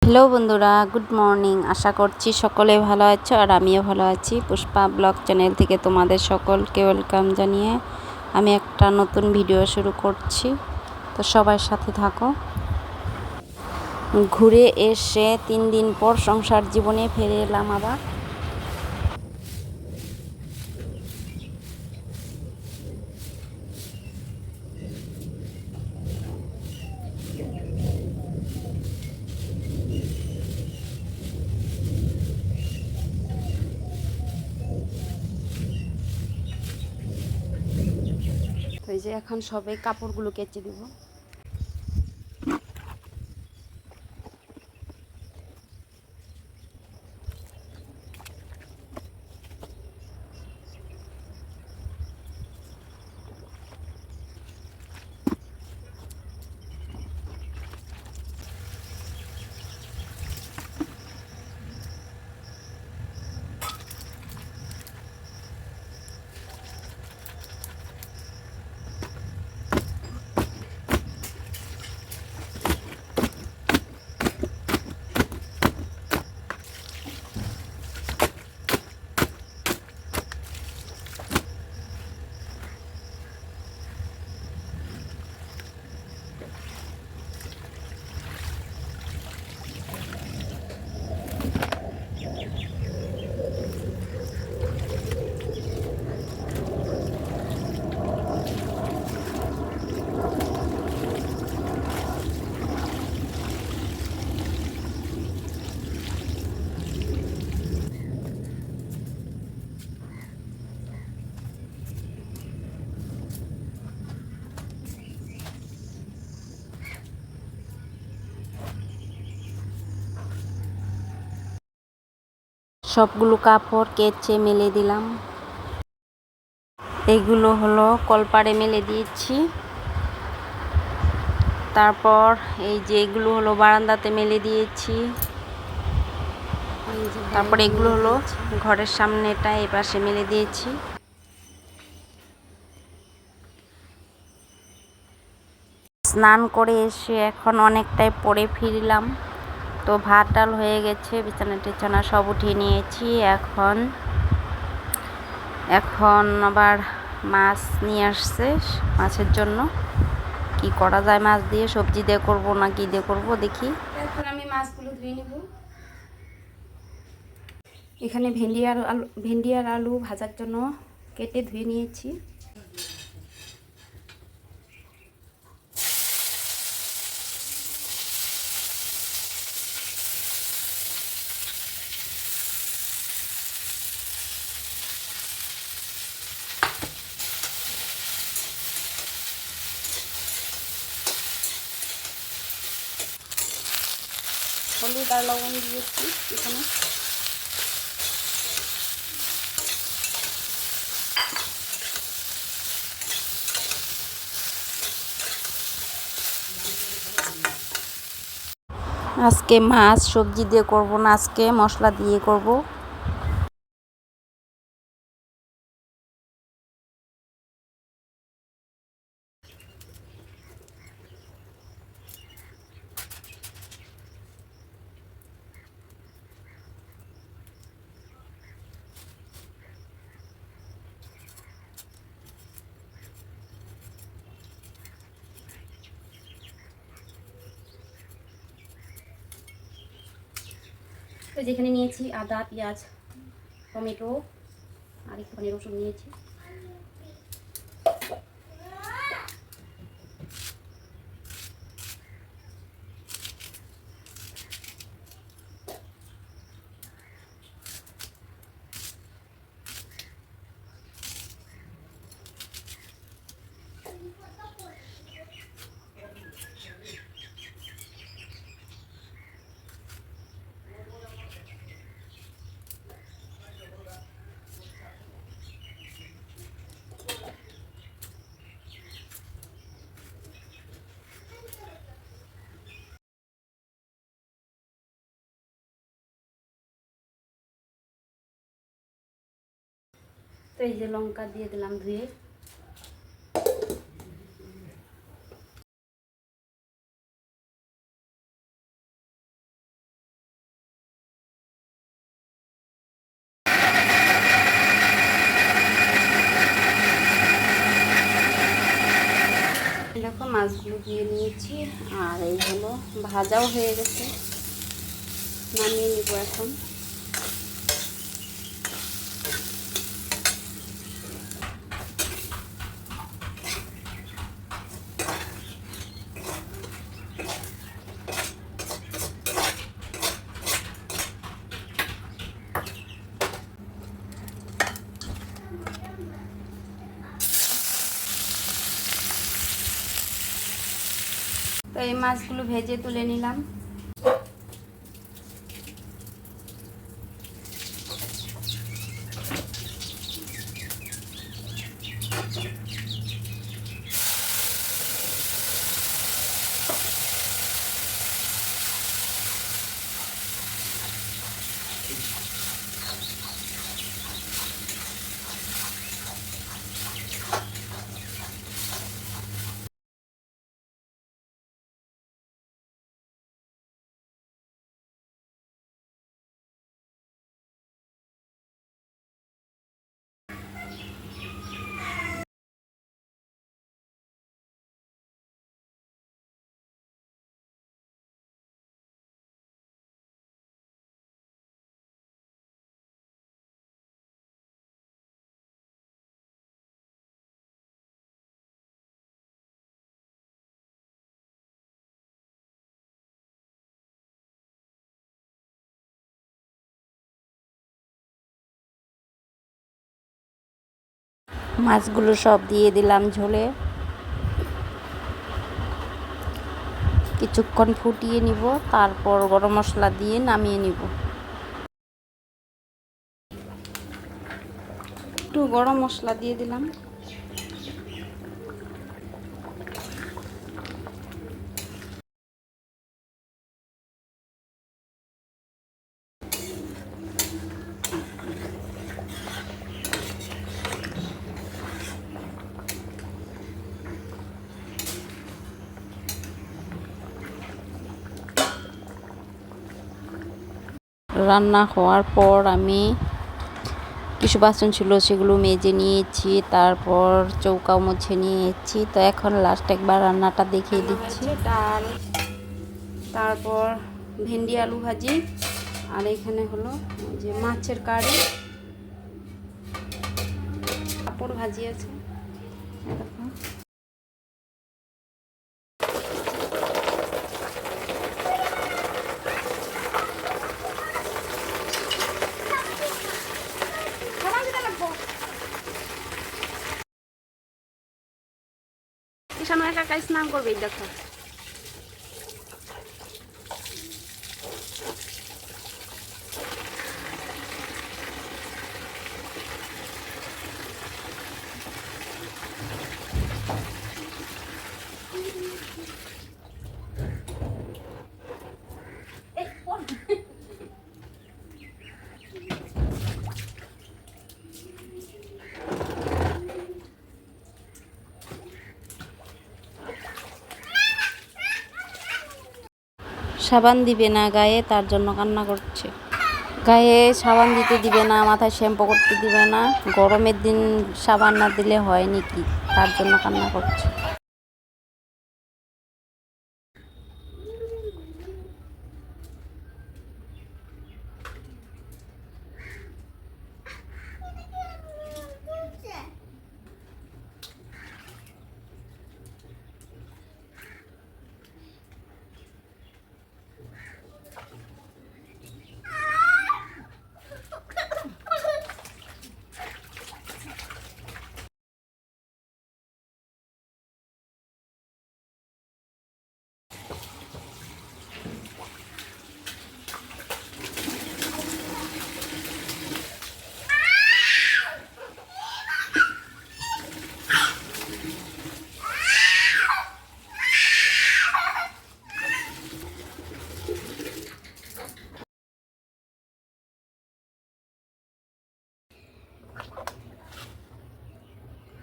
Hello বন্ধুরা, good morning. আশা করছি সকলে ভালো আছো আর আমিও ভালো আছি। পুষ্পা ব্লগ চ্যানেল থেকে তোমাদের সকলকে ওয়েলকাম জানিয়ে আমি একটা নতুন ভিডিও শুরু করছি, তো সবার সাথে থাকো। ঘুরে এসে 3 দিন পর সংসার জীবনে ফিরে এলাম আবার। তো এই যে এখন সবে কাপড়গুলো কেচে দিব। সবগুলো কাপড় কেচে মেলে দিলাম। এগুলো হলো কলপাড়ে মেলে দিয়েছি। তারপর এই যে এগুলো হলো বারান্দাতে মেলে দিয়েছি। তারপর এগুলো হলো ঘরের সামনেটা এই পাশে মেলে দিয়েছি। স্নান করে এসে এখন অনেকটাই পরে ফিরলাম। তো ভাত ডাল হয়ে গেছে, বিছানা টিছানা সব উঠিয়ে নিয়েছি। এখন আবার মাছ নিয়ে আসছে মাছের জন্য। কি করা যায় মাছ দিয়ে, সবজি দিয়ে করবো না কি দিয়ে করবো দেখি। এখন আমি মাছগুলো ধুয়ে নেব। এখানে ভেন্ডি আর আলু ভাজার জন্য কেটে ধুয়ে নিয়েছি। হলুদ আর লবণ দিয়েছি এখানে। আজকে মাছ সবজি দিয়ে করব না, আজকে মশলা দিয়ে করব। তো যেখানে নিয়েছি আদা, পেঁয়াজ, টমেটো আর একটুখানি রসুন নিয়েছি। তো এই যে লঙ্কা দিয়ে দিলাম ধুয়ে। দিয়েছি। আর এই হলো ভাজাও হয়ে গেছে, নামিয়ে নিব এখন। তো এই মাছগুলো ভেজে তুলে নিলাম। মাছগুলো সব দিয়ে দিলাম ঝোলে, কিছুক্ষণ ফুটিয়ে নিব, তারপর গরম মশলা দিয়ে নামিয়ে নিব। একটু গরম মশলা দিয়ে দিলাম। রান্না হওয়ার পর আমি কিছু বাসন ছিল সেগুলো মেজে নিয়েছি, তারপর চৌকাও মুছে নিয়েছি। তো এখন লাস্ট একবার রান্নাটা দেখিয়ে দিচ্ছি। ডাল, তারপর ভেন্ডি আলু ভাজি, আর এখানে হলো যে মাছের কারি, পাঁপড় ভাজি আছে। দেখো কিষানু একা একা স্নান করবে, দেখো। সাবান দিবে না গায়ে, তার জন্য কান্না করছে। গায়ে সাবান দিতে দিবে না, মাথায় শ্যাম্পু করতে দিবে না। গরমের দিন সাবান না দিলে হয় নাকি, তার জন্য কান্না করছে।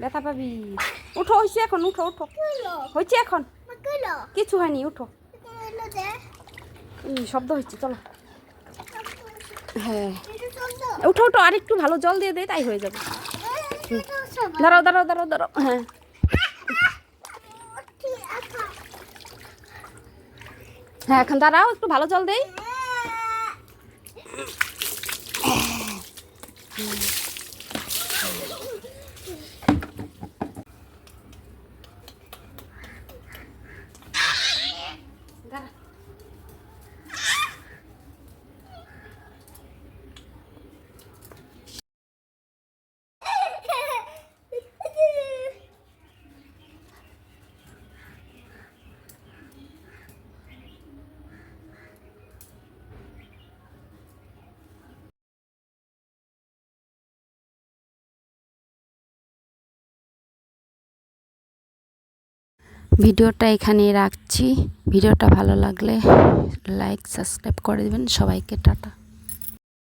ব্যথা পাবি। উঠো, হয়েছে এখন, উঠো উঠো, হয়েছে এখন, কিছু হয়নি, উঠো। শব্দ হচ্ছে, চলো। হ্যাঁ উঠো উঠো, আর একটু ভালো জল দিয়ে দে, তাই হয়ে যাবে। দাঁড়াও দাঁড়াও দাঁড়াও দাঁড়াও, হ্যাঁ হ্যাঁ এখন দাঁড়াও, একটু ভালো জল দেই। ভিডিওটা এখানেই রাখছি। ভিডিওটা ভালো লাগলে লাইক সাবস্ক্রাইব করে দেবেন। সবাইকে টাটা।